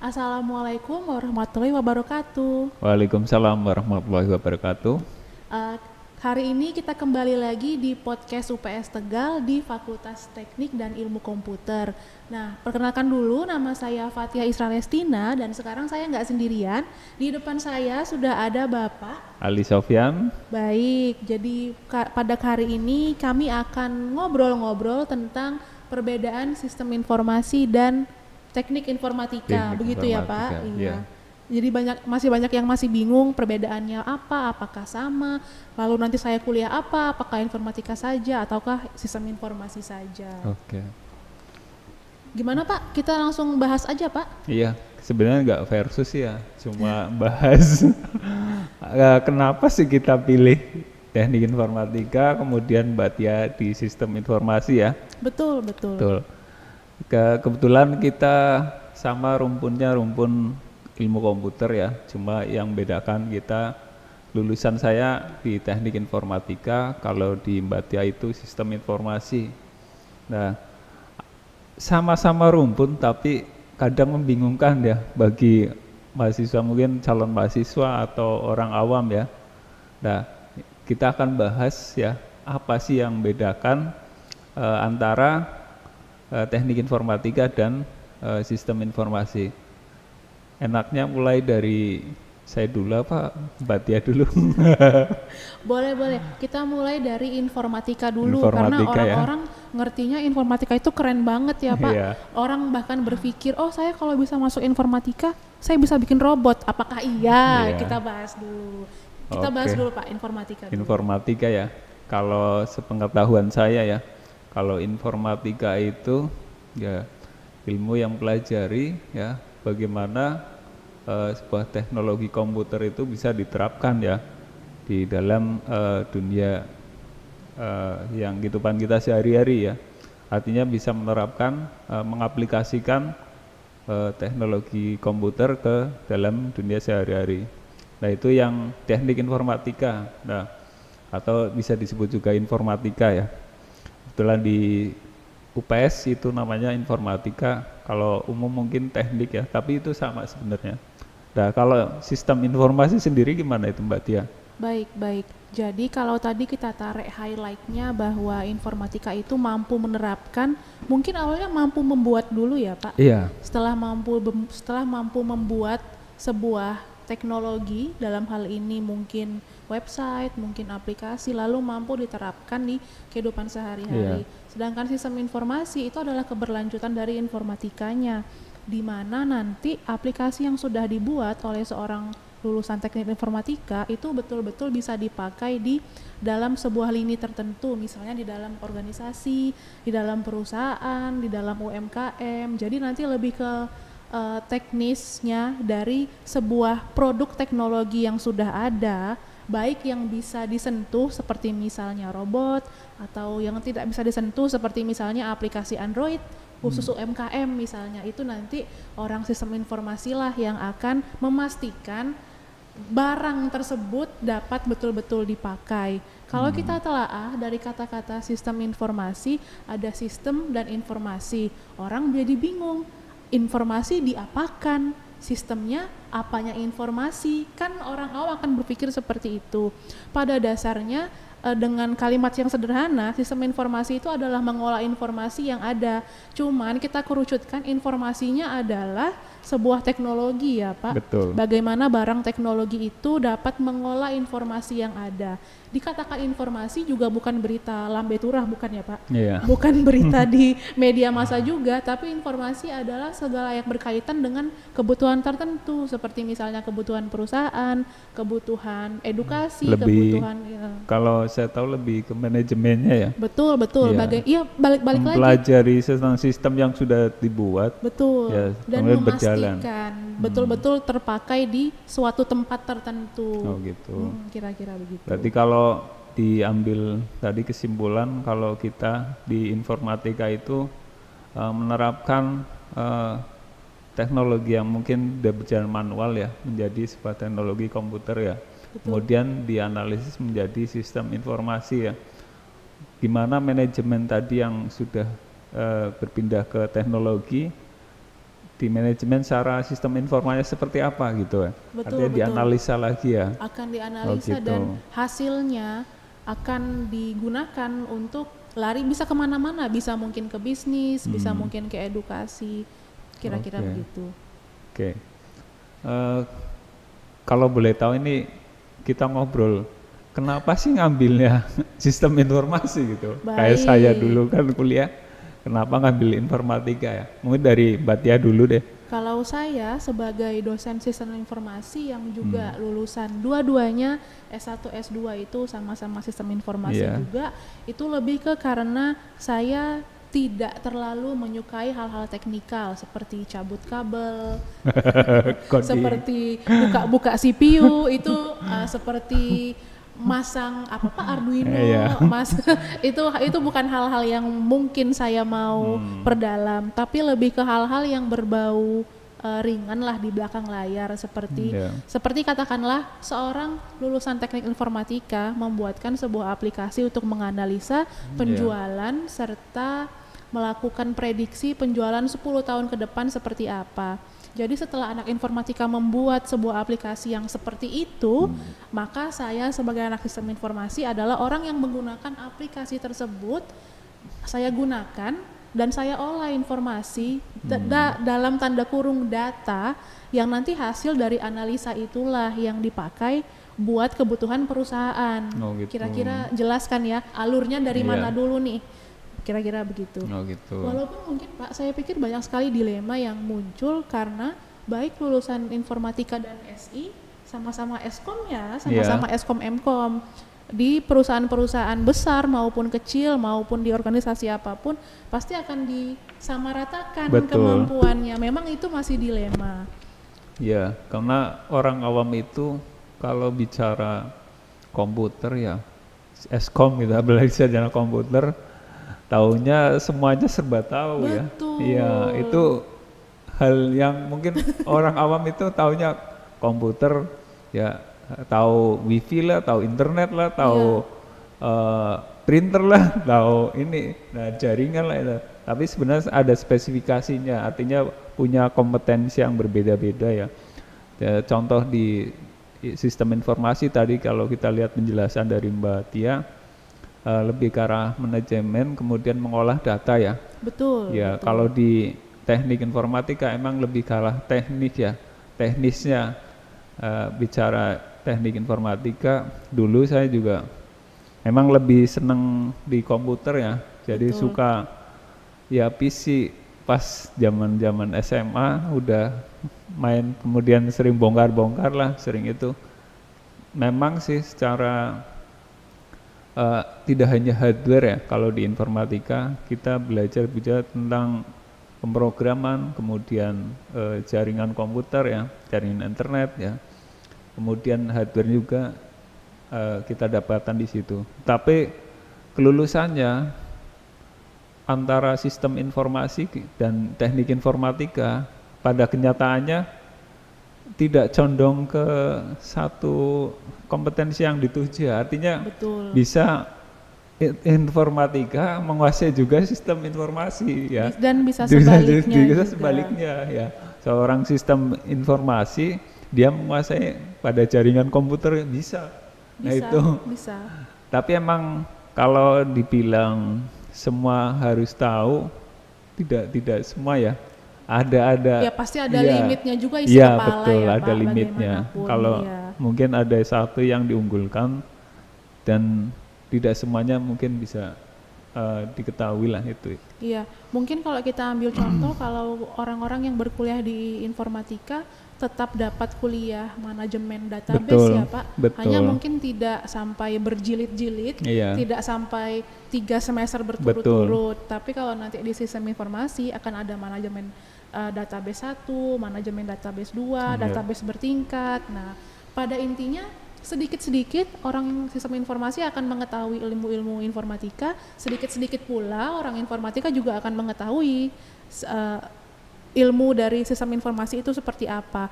Assalamualaikum warahmatullahi wabarakatuh. Waalaikumsalam warahmatullahi wabarakatuh. Eh, Hari ini kita kembali lagi di podcast UPS Tegal di Fakultas Teknik dan Ilmu Komputer. Nah, perkenalkan dulu, nama saya Fatia Isralestina dan sekarang saya nggak sendirian. Di depan saya sudah ada Bapak. Ali Sofyan. Baik, jadi pada hari ini kami akan ngobrol-ngobrol tentang perbedaan sistem informasi dan teknik informatika, Teknik begitu ya Pak? informatika, Iya. ya. Jadi masih banyak yang masih bingung perbedaannya apa, apakah sama, lalu nanti saya kuliah apa, apakah informatika saja ataukah sistem informasi saja. Oke. Gimana Pak? Kita langsung bahas aja Pak. Iya, sebenarnya nggak versus ya, cuma bahas kenapa sih kita pilih teknik informatika, kemudian Mbak Tia di sistem informasi ya. Betul, betul. Betul. Kebetulan kita sama rumpunnya rumpun ilmu komputer ya, cuma yang bedakan kita lulusan saya di teknik informatika, kalau di Mbak Tia itu sistem informasi. Nah, sama-sama rumpun tapi kadang membingungkan ya bagi mahasiswa, mungkin calon mahasiswa atau orang awam ya. Nah, kita akan bahas ya apa sih yang membedakan antara teknik informatika dan sistem informasi. Enaknya mulai dari saya dulu apa Mbak Tia dulu? Boleh. Kita mulai dari informatika dulu karena Informatika ya. orang-orang ngertinya informatika itu keren banget ya Pak. Iya. Orang bahkan berpikir, oh saya kalau bisa masuk informatika, saya bisa bikin robot. Apakah iya? Iya. Kita bahas dulu. Kita Oke. bahas dulu Pak, informatika dulu. Informatika ya. Kalau sepengetahuan saya ya, kalau informatika itu ya ilmu yang pelajari ya bagaimana sebuah teknologi komputer itu bisa diterapkan ya di dalam dunia yang kehidupan kita sehari-hari ya. Artinya bisa menerapkan, mengaplikasikan teknologi komputer ke dalam dunia sehari-hari. Nah, itu yang teknik informatika. Nah, atau bisa disebut juga informatika ya. Kebetulan di UPS itu namanya informatika, kalau umum mungkin teknik ya, tapi itu sama sebenarnya. Nah, kalau sistem informasi sendiri gimana itu Mbak Tia? Baik. Jadi kalau tadi kita tarik highlight-nya bahwa informatika itu mampu menerapkan, mungkin awalnya mampu membuat dulu ya Pak. Iya. Setelah mampu membuat sebuah teknologi, dalam hal ini mungkin website, mungkin aplikasi, lalu mampu diterapkan di kehidupan sehari-hari. Sedangkan sistem informasi itu adalah keberlanjutan dari informatikanya, di mana nanti aplikasi yang sudah dibuat oleh seorang lulusan teknik informatika itu betul-betul bisa dipakai di dalam sebuah lini tertentu, misalnya di dalam organisasi, di dalam perusahaan, di dalam UMKM. Jadi nanti lebih ke teknisnya dari sebuah produk teknologi yang sudah ada, baik yang bisa disentuh seperti misalnya robot, atau yang tidak bisa disentuh seperti misalnya aplikasi Android khusus UMKM misalnya. Itu nanti orang sistem informasi lah yang akan memastikan barang tersebut dapat betul-betul dipakai. Kalau kita telaah dari kata-kata sistem informasi, ada sistem dan informasi. Orang jadi bingung, informasi diapakan, sistemnya apanya informasi, kan orang awam akan berpikir seperti itu. Pada dasarnya dengan kalimat yang sederhana, sistem informasi itu adalah mengolah informasi yang ada. Cuman kita kerucutkan, informasinya adalah sebuah teknologi ya Pak. Betul. Bagaimana barang teknologi itu dapat mengolah informasi yang ada. Dikatakan informasi juga bukan berita lambe turah, bukan ya Pak? Iya. Bukan berita di media massa juga, tapi informasi adalah segala yang berkaitan dengan kebutuhan tertentu, seperti misalnya kebutuhan perusahaan, kebutuhan edukasi, Lebih, kebutuhan kalau saya tahu lebih ke manajemennya ya. betul. Iya. Balik lagi. Mempelajari sistem yang sudah dibuat. Betul. Ya, Dan kemudian berjalan. memastikan betul-betul terpakai di suatu tempat tertentu. Oh gitu. Kira-kira begitu. Berarti kalau diambil tadi kesimpulan, kalau kita di informatika itu menerapkan teknologi yang mungkin sudah berjalan manual ya menjadi sebuah teknologi komputer ya. Betul. Kemudian dianalisis menjadi sistem informasi ya. Gimana manajemen tadi yang sudah berpindah ke teknologi di manajemen secara sistem informasinya seperti apa gitu ya. Betul, Artinya dianalisa lagi ya. akan dianalisa gitu. dan hasilnya akan digunakan untuk lari bisa kemana-mana, bisa mungkin ke bisnis, bisa mungkin ke edukasi, kira-kira Oke. begitu. Oke. Kalau boleh tahu ini kita ngobrol, kenapa sih ngambilnya sistem informasi gitu? Kayak Baik. saya dulu kan kuliah, kenapa ngambil informatika ya? Mungkin dari Mbak Tia dulu deh. Kalau saya sebagai dosen sistem informasi yang juga lulusan dua-duanya S1 S2 itu sama-sama sistem informasi Iya. juga, itu lebih ke karena saya tidak terlalu menyukai hal-hal teknikal seperti cabut kabel, Coding. seperti buka-buka CPU itu seperti masang apa Pak Arduino, Iya. itu bukan hal-hal yang mungkin saya mau perdalam, tapi lebih ke hal-hal yang berbau ringan lah di belakang layar seperti Iya. seperti katakanlah seorang lulusan teknik informatika membuatkan sebuah aplikasi untuk menganalisa penjualan serta melakukan prediksi penjualan 10 tahun ke depan seperti apa. Jadi setelah anak informatika membuat sebuah aplikasi yang seperti itu, maka saya sebagai anak sistem informasi adalah orang yang menggunakan aplikasi tersebut, saya gunakan dan saya olah informasi dalam tanda kurung data yang nanti hasil dari analisa itulah yang dipakai buat kebutuhan perusahaan. Oh, gitu. Kira-kira jelaskan ya alurnya dari Iya. mana dulu nih, kira-kira begitu. Oh gitu. Walaupun mungkin Pak, saya pikir banyak sekali dilema yang muncul karena baik lulusan informatika dan SI sama-sama Eskom ya, sama-sama Eskom Mkom. Di perusahaan-perusahaan besar maupun kecil maupun di organisasi apapun pasti akan disamaratakan Betul. kemampuannya. Memang itu masih dilema. Ya, karena orang awam itu kalau bicara komputer ya, Eskom gitu, apalagi sarjana komputer, taunya semuanya serba tahu ya. Betul. Iya, itu hal yang mungkin orang awam itu taunya komputer, ya tahu wifi lah, tahu internet lah, tahu printer lah, tahu ini, nah jaringan lah itu. Tapi sebenarnya ada spesifikasinya, artinya punya kompetensi yang berbeda-beda ya. Contoh di sistem informasi tadi kalau kita lihat penjelasan dari Mbak Tia, lebih ke arah manajemen kemudian mengolah data ya. Betul. Ya, betul. kalau di teknik informatika emang lebih ke arah teknik ya, teknisnya. Bicara teknik informatika, dulu saya juga emang lebih seneng di komputer ya, jadi Betul. suka ya PC pas zaman SMA udah main, kemudian sering bongkar-bongkar lah, sering itu. Memang sih secara tidak hanya hardware ya, kalau di informatika kita belajar juga tentang pemrograman, kemudian jaringan komputer ya, jaringan internet ya, kemudian hardware juga kita dapatkan di situ. Tapi kelulusannya antara sistem informasi dan teknik informatika pada kenyataannya tidak condong ke satu kompetensi yang dituju. Artinya Betul. bisa informatika menguasai juga sistem informasi ya. Dan bisa sebaliknya juga. Sebaliknya ya. Seorang sistem informasi dia menguasai pada jaringan komputer bisa. Nah itu. Bisa. Tapi emang kalau dibilang semua harus tahu, tidak semua ya. Ada Ya pasti ada ya, limitnya juga isi ya, kepala betul, ya ada Pak, limitnya. bagaimanapun, Kalau ya. mungkin ada satu yang diunggulkan dan tidak semuanya mungkin bisa diketahui lah itu. Iya, mungkin kalau kita ambil contoh kalau orang-orang yang berkuliah di informatika tetap dapat kuliah manajemen database Betul, ya Pak. betul. Hanya mungkin tidak sampai berjilid-jilid, Iya. tidak sampai 3 semester berturut-turut. Tapi kalau nanti di sistem informasi akan ada manajemen database 1, manajemen database 2, database bertingkat. Nah, pada intinya sedikit-sedikit orang sistem informasi akan mengetahui ilmu-ilmu informatika, sedikit-sedikit pula orang informatika juga akan mengetahui ilmu dari sistem informasi itu seperti apa.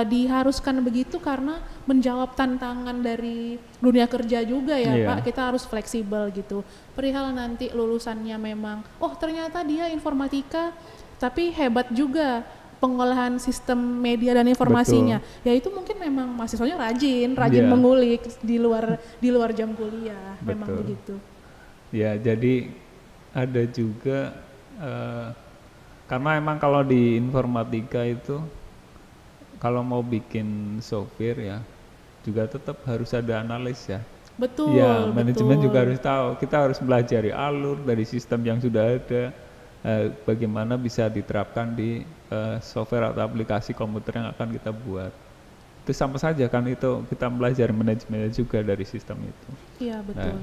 Diharuskan begitu karena menjawab tantangan dari dunia kerja juga ya Iya. Pak, kita harus fleksibel gitu. Perihal nanti lulusannya memang, oh ternyata dia informatika tapi hebat juga pengolahan sistem media dan informasinya. Ya itu mungkin memang mahasiswanya rajin mengulik di luar jam kuliah. Memang begitu. Ya, jadi ada juga karena emang kalau di informatika itu kalau mau bikin software ya juga tetap harus ada analis ya. Betul. Ya, manajemen juga harus tahu. Kita harus pelajari alur dari sistem yang sudah ada, bagaimana bisa diterapkan di software atau aplikasi komputer yang akan kita buat. Itu sama saja kan, itu kita belajar manajemennya juga dari sistem itu. Iya, betul.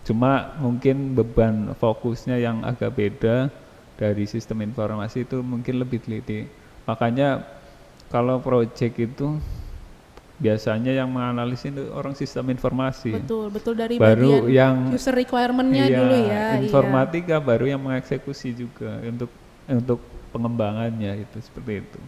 Cuma mungkin beban fokusnya yang agak beda dari sistem informasi itu mungkin lebih teliti. Makanya kalau project itu biasanya yang menganalisis itu orang sistem informasi. Betul dari baru bagian yang user requirement-nya dulu ya. Informatika baru yang mengeksekusi juga untuk pengembangannya itu seperti itu.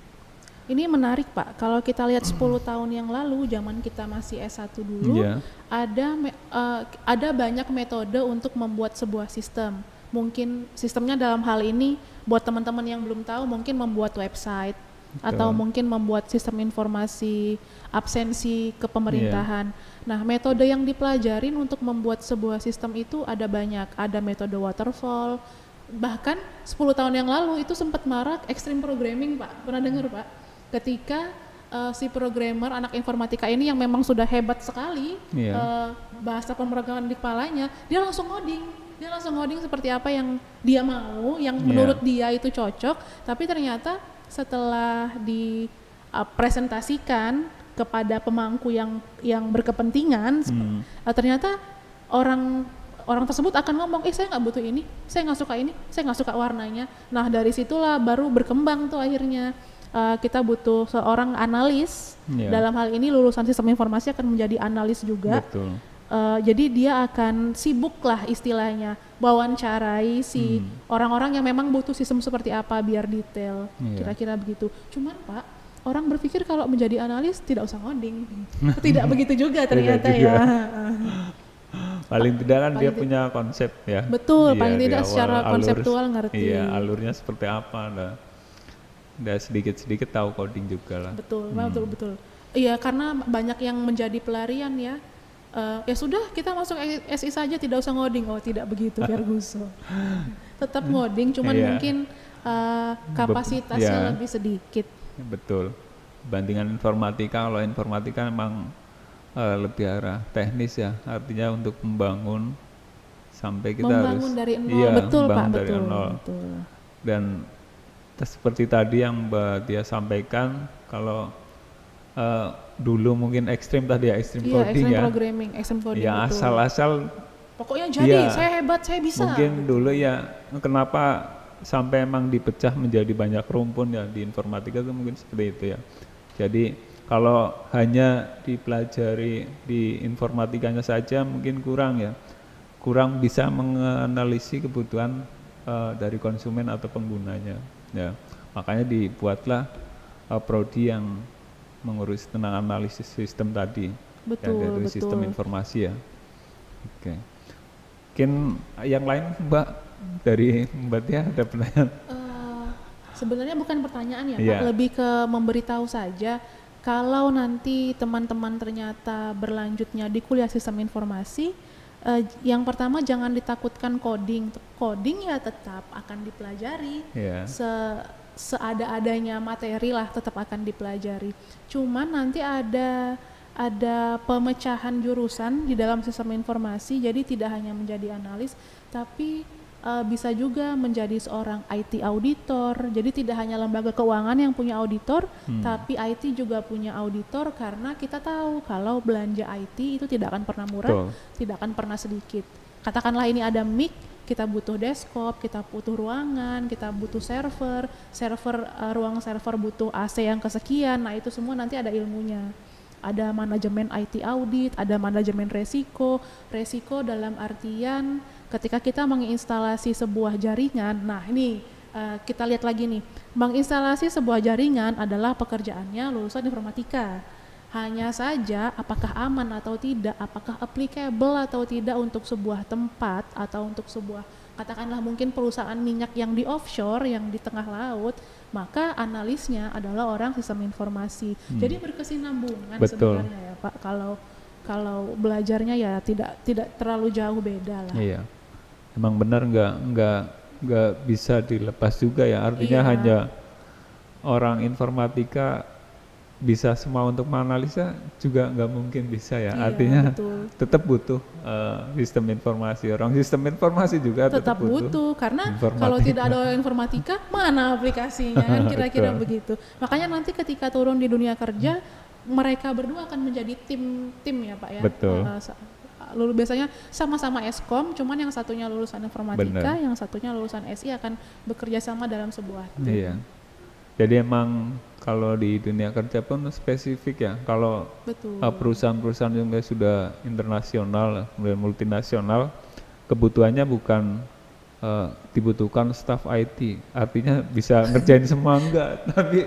Ini menarik Pak, kalau kita lihat 10 tahun yang lalu, zaman kita masih S1 dulu, ada banyak metode untuk membuat sebuah sistem. Mungkin sistemnya dalam hal ini, buat teman-teman yang belum tahu, mungkin membuat website, atau mungkin membuat sistem informasi absensi kepemerintahan. Nah, metode yang dipelajarin untuk membuat sebuah sistem itu ada banyak. Ada metode waterfall, bahkan 10 tahun yang lalu itu sempat marak extreme programming Pak. Pernah dengar Pak? Ketika si programmer anak informatika ini yang memang sudah hebat sekali bahasa pemrograman di kepalanya, dia langsung ngoding seperti apa yang dia mau, yang menurut dia itu cocok, tapi ternyata setelah dipresentasikan kepada pemangku yang berkepentingan, ternyata orang tersebut akan ngomong, saya nggak butuh ini, saya nggak suka ini, saya nggak suka warnanya. Nah dari situlah baru berkembang tuh akhirnya kita butuh seorang analis. Dalam hal ini lulusan sistem informasi akan menjadi analis juga. Betul. Jadi dia akan sibuk lah istilahnya, wawancarai si orang-orang yang memang butuh sistem seperti apa biar detail, kira-kira begitu. Cuman Pak, orang berpikir kalau menjadi analis tidak usah ngoding. Tidak begitu juga ternyata ya. Paling tidak kan dia punya konsep ya. Betul, paling tidak secara konseptual ngerti. Iya, alurnya seperti apa, udah sedikit-sedikit tahu coding juga lah. Betul, betul. Iya, karena banyak yang menjadi pelarian ya. Ya sudah kita masuk SI saja, tidak usah ngoding. Oh tidak begitu Ferguson. Tetap ngoding, cuman mungkin kapasitasnya lebih sedikit. Betul. Bandingan informatika, kalau informatika memang lebih arah teknis ya, artinya untuk membangun sampai kita membangun harus dari nol. Betul Pak, betul. Dan seperti tadi yang Mbak Tia sampaikan, kalau dulu mungkin ekstrim tadi ya, ekstrim coding ya. Extreme coding. Ya asal-asal. Pokoknya jadi, saya hebat, saya bisa. Mungkin dulu ya, kenapa sampai emang dipecah menjadi banyak rumpun ya di informatika itu mungkin seperti itu ya. Jadi kalau hanya dipelajari di informatikanya saja mungkin kurang bisa menganalisis kebutuhan dari konsumen atau penggunanya. Ya, makanya dibuatlah prodi yang mengurus tentang analisis sistem tadi. Betul, dari sistem informasi ya. Oke. Mungkin yang lain Mbak, dari Mbak Tia ada pertanyaan? Sebenarnya bukan pertanyaan ya Pak, lebih ke memberitahu saja. Kalau nanti teman-teman ternyata berlanjutnya di kuliah sistem informasi, yang pertama jangan ditakutkan coding. Coding ya tetap akan dipelajari. Seada-adanya materi lah tetap akan dipelajari. Cuman nanti ada pemecahan jurusan di dalam sistem informasi, jadi tidak hanya menjadi analis, tapi bisa juga menjadi seorang IT auditor. Jadi tidak hanya lembaga keuangan yang punya auditor, tapi IT juga punya auditor, karena kita tahu kalau belanja IT itu tidak akan pernah murah, tidak akan pernah sedikit. Katakanlah ini ada mic, kita butuh desktop, kita butuh ruangan, kita butuh ruang server butuh AC yang kesekian. Nah itu semua nanti ada ilmunya. Ada manajemen IT audit, ada manajemen resiko dalam artian ketika kita menginstalasi sebuah jaringan. Nah ini kita lihat lagi nih, menginstalasi sebuah jaringan adalah pekerjaannya lulusan informatika. Hanya saja apakah aman atau tidak, apakah applicable atau tidak untuk sebuah tempat atau untuk sebuah katakanlah mungkin perusahaan minyak yang di offshore, yang di tengah laut, maka analisnya adalah orang sistem informasi. Jadi berkesinambungan sebenarnya ya Pak. Kalau belajarnya ya tidak terlalu jauh beda lah. Iya, emang benar nggak bisa dilepas juga ya. Artinya hanya orang informatika bisa semua untuk menganalisa juga nggak mungkin bisa ya. Artinya tetap butuh sistem informasi. Orang sistem informasi juga tetap butuh karena kalau tidak ada informatika mana aplikasinya kan kira-kira begitu. Makanya nanti ketika turun di dunia kerja mereka berdua akan menjadi tim ya Pak ya. Betul. Biasanya sama-sama Eskom, cuman yang satunya lulusan informatika, yang satunya lulusan SI akan bekerja sama dalam sebuah tim. Iya. Jadi emang kalau di dunia kerja pun spesifik ya. Kalau perusahaan-perusahaan yang sudah internasional, kemudian multinasional, kebutuhannya bukan dibutuhkan staff IT. Artinya bisa ngerjain semua enggak, tapi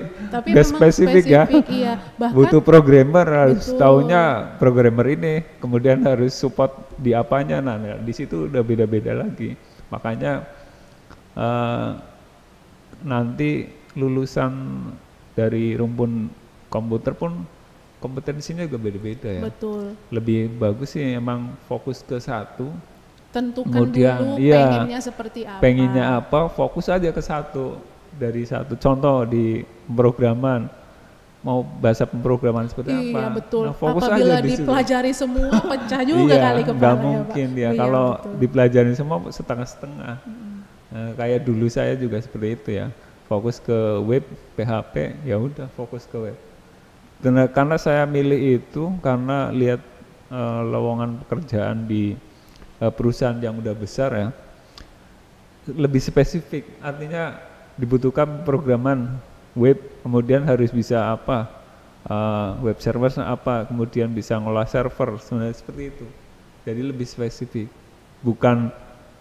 enggak spesifik ya. Iya. Bahkan butuh programmer, harus taunya programmer ini, kemudian harus support di apanya. Nah, di situ udah beda-beda lagi. Makanya nanti lulusan dari rumpun komputer pun kompetensinya juga beda-beda ya. Betul. Lebih bagus sih emang fokus ke satu. Tentukan kemudian, dulu pengennya seperti apa. Pengennya apa, fokus aja ke satu. Dari satu contoh di pemrograman, mau bahasa pemrograman seperti apa. Iya betul. Nah, fokus apabila aja dipelajari semua pecah juga kali kepalanya nggak mungkin Pak. Ya kalau dipelajari semua setengah-setengah. Nah, kayak dulu saya juga seperti itu ya. Fokus ke web, PHP, ya udah fokus ke web. Karena saya milih itu karena lihat lowongan pekerjaan di perusahaan yang udah besar ya, lebih spesifik. Artinya dibutuhkan programan web, kemudian harus bisa apa, web server apa, kemudian bisa ngolah server, sebenarnya seperti itu. Jadi lebih spesifik, bukan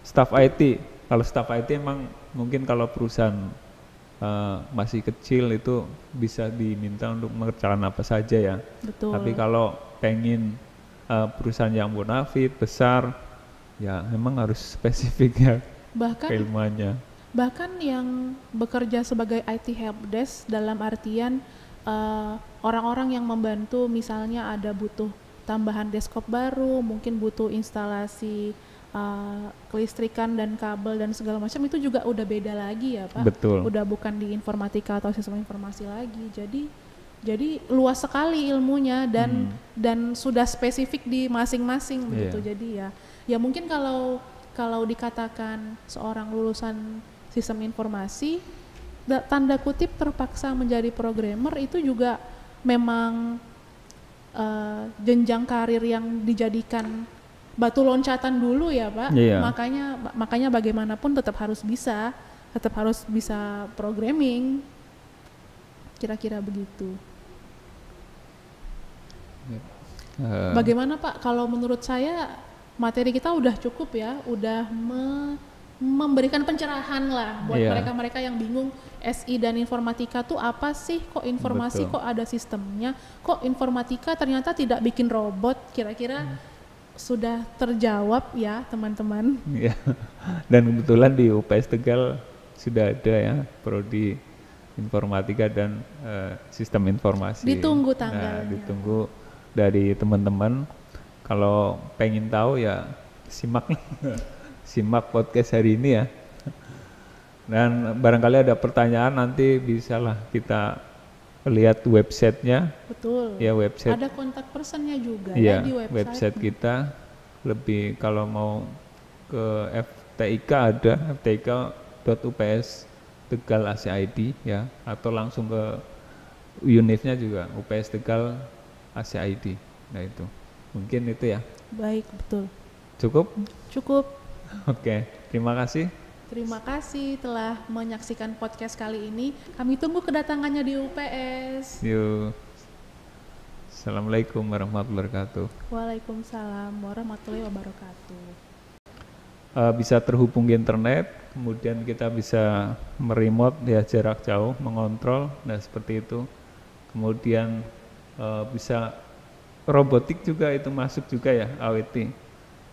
staff IT. Kalau staff IT emang mungkin kalau perusahaan masih kecil itu bisa diminta untuk mengerjakan apa saja ya. Betul. Tapi kalau pengen perusahaan yang bonafit besar, ya memang harus spesifik ya keilmuannya. Bahkan yang bekerja sebagai IT helpdesk dalam artian orang-orang yang membantu, misalnya ada butuh tambahan desktop baru, mungkin butuh instalasi kelistrikan dan kabel dan segala macam, itu juga udah beda lagi ya Pak. Betul. Udah bukan di informatika atau sistem informasi lagi. Jadi luas sekali ilmunya dan sudah spesifik di masing-masing begitu. Jadi ya mungkin kalau dikatakan seorang lulusan sistem informasi tanda kutip terpaksa menjadi programmer, itu juga memang jenjang karir yang dijadikan batu loncatan dulu ya Pak. Makanya bagaimanapun tetap harus bisa programming, kira-kira begitu. Bagaimana Pak? Kalau menurut saya materi kita udah cukup ya, udah memberikan pencerahan lah buat mereka-mereka yang bingung SI dan informatika tuh apa sih, kok informasi kok ada sistemnya, kok informatika ternyata tidak bikin robot, kira-kira sudah terjawab ya teman-teman. Dan kebetulan di UPS Tegal sudah ada ya prodi informatika dan sistem informasi. Ditunggu tanggalnya. Ditunggu dari teman-teman. Kalau pengen tahu ya simak podcast hari ini ya. Dan barangkali ada pertanyaan nanti bisalah kita lihat websitenya. Betul. Ya website. Ada kontak personnya juga ya di website kita. Lebih kalau mau ke FTIK ada ftik.ups Tegal ACID ya, atau langsung ke unitnya juga UPS Tegal ACID. Nah itu mungkin itu ya. Baik, betul. Cukup. Oke, terima kasih. Terima kasih telah menyaksikan podcast kali ini. Kami tunggu kedatangannya di UPS. Yuk. Assalamualaikum warahmatullahi wabarakatuh. Waalaikumsalam warahmatullahi wabarakatuh. Bisa terhubung ke internet, kemudian kita bisa meremote ya jarak jauh, mengontrol, nah seperti itu. Kemudian bisa robotik juga itu masuk juga ya AWT.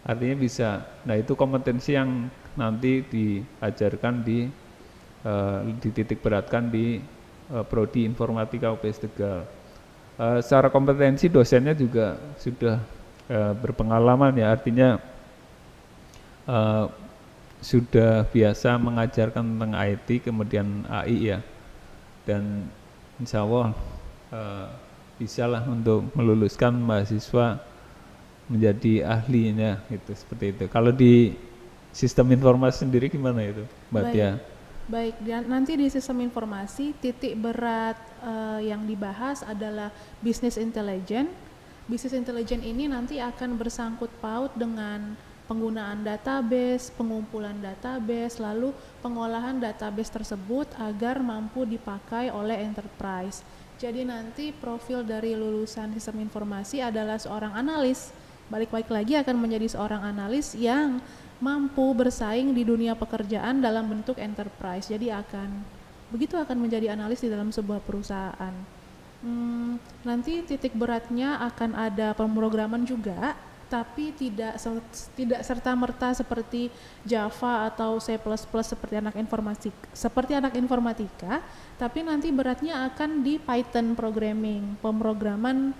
Artinya bisa. Nah itu kompetensi yang nanti diajarkan dititik beratkan di Prodi Informatika UPS Tegal. Secara kompetensi dosennya juga sudah berpengalaman ya, artinya sudah biasa mengajarkan tentang IT kemudian AI ya, dan insya Allah bisa lah untuk meluluskan mahasiswa menjadi ahlinya gitu, seperti itu. Kalau di sistem informasi sendiri gimana itu Mbak Tia? Baik, dan nanti di sistem informasi titik berat yang dibahas adalah business intelligence. Business intelligence ini nanti akan bersangkut paut dengan penggunaan database, pengumpulan database, lalu pengolahan database tersebut agar mampu dipakai oleh enterprise. Jadi nanti profil dari lulusan sistem informasi adalah seorang analis. Balik-balik lagi akan menjadi seorang analis yang mampu bersaing di dunia pekerjaan dalam bentuk enterprise. Jadi begitu akan menjadi analis di dalam sebuah perusahaan. Nanti titik beratnya akan ada pemrograman juga, tapi tidak serta-merta seperti Java atau C++ seperti anak informatika, tapi nanti beratnya akan di Python programming, pemrograman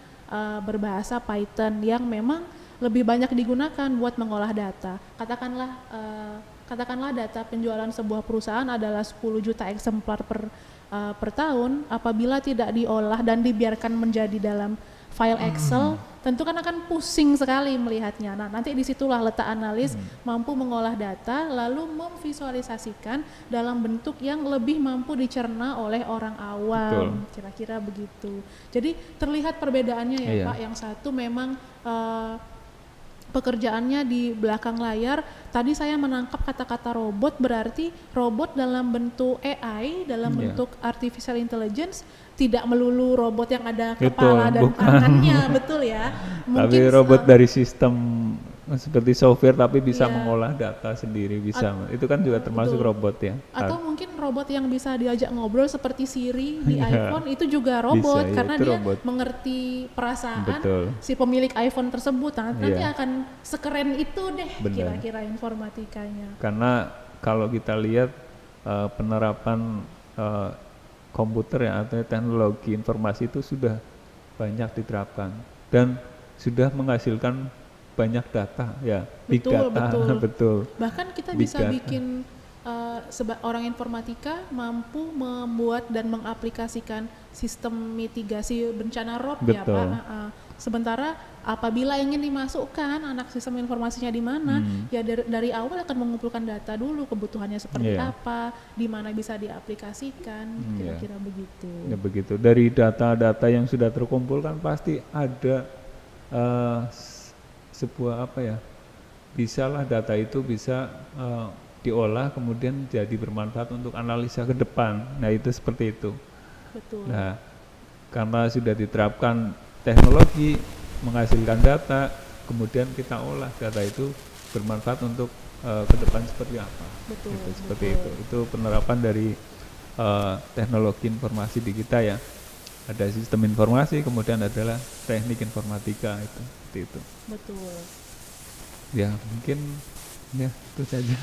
berbahasa Python yang memang lebih banyak digunakan buat mengolah data. Katakanlah data penjualan sebuah perusahaan adalah 10 juta eksemplar per tahun. Apabila tidak diolah dan dibiarkan menjadi dalam file Excel, tentu kan akan pusing sekali melihatnya. Nah, nanti disitulah letak analis mampu mengolah data lalu memvisualisasikan dalam bentuk yang lebih mampu dicerna oleh orang awam. Kira-kira begitu. Jadi terlihat perbedaannya ya Pak. Yang satu memang pekerjaannya di belakang layar. Tadi saya menangkap kata-kata robot, berarti robot dalam bentuk AI, dalam bentuk artificial intelligence, tidak melulu robot yang ada kepala dan tangannya, betul ya. Mungkin tapi robot dari sistem seperti software tapi bisa mengolah data sendiri, bisa. Itu kan juga termasuk robot ya. Atau mungkin robot yang bisa diajak ngobrol seperti Siri di iPhone, itu juga robot bisa, karena dia mengerti perasaan si pemilik iPhone tersebut. Nanti akan sekeren itu deh kira-kira informatikanya. Karena kalau kita lihat penerapan komputer ya atau teknologi informasi itu sudah banyak diterapkan dan sudah menghasilkan banyak data ya, big data. Betul. Bahkan kita bisa bikin orang informatika mampu membuat dan mengaplikasikan sistem mitigasi bencana ROP ya Pak. Sementara apabila ingin dimasukkan anak sistem informasinya di mana, ya dari awal akan mengumpulkan data dulu, kebutuhannya seperti apa, di mana bisa diaplikasikan, kira-kira begitu. Ya begitu. Dari data-data yang sudah terkumpul kan pasti ada sebuah bisalah data itu bisa diolah kemudian jadi bermanfaat untuk analisa ke depan. Nah itu seperti itu. Betul. Nah karena sudah diterapkan teknologi menghasilkan data, kemudian kita olah data itu bermanfaat untuk ke depan seperti apa. Betul. Gitu, seperti itu. Itu penerapan dari teknologi informasi di kita ya. Ada sistem informasi, kemudian adalah teknik informatika itu, seperti itu. Betul. Ya mungkin ya itu saja.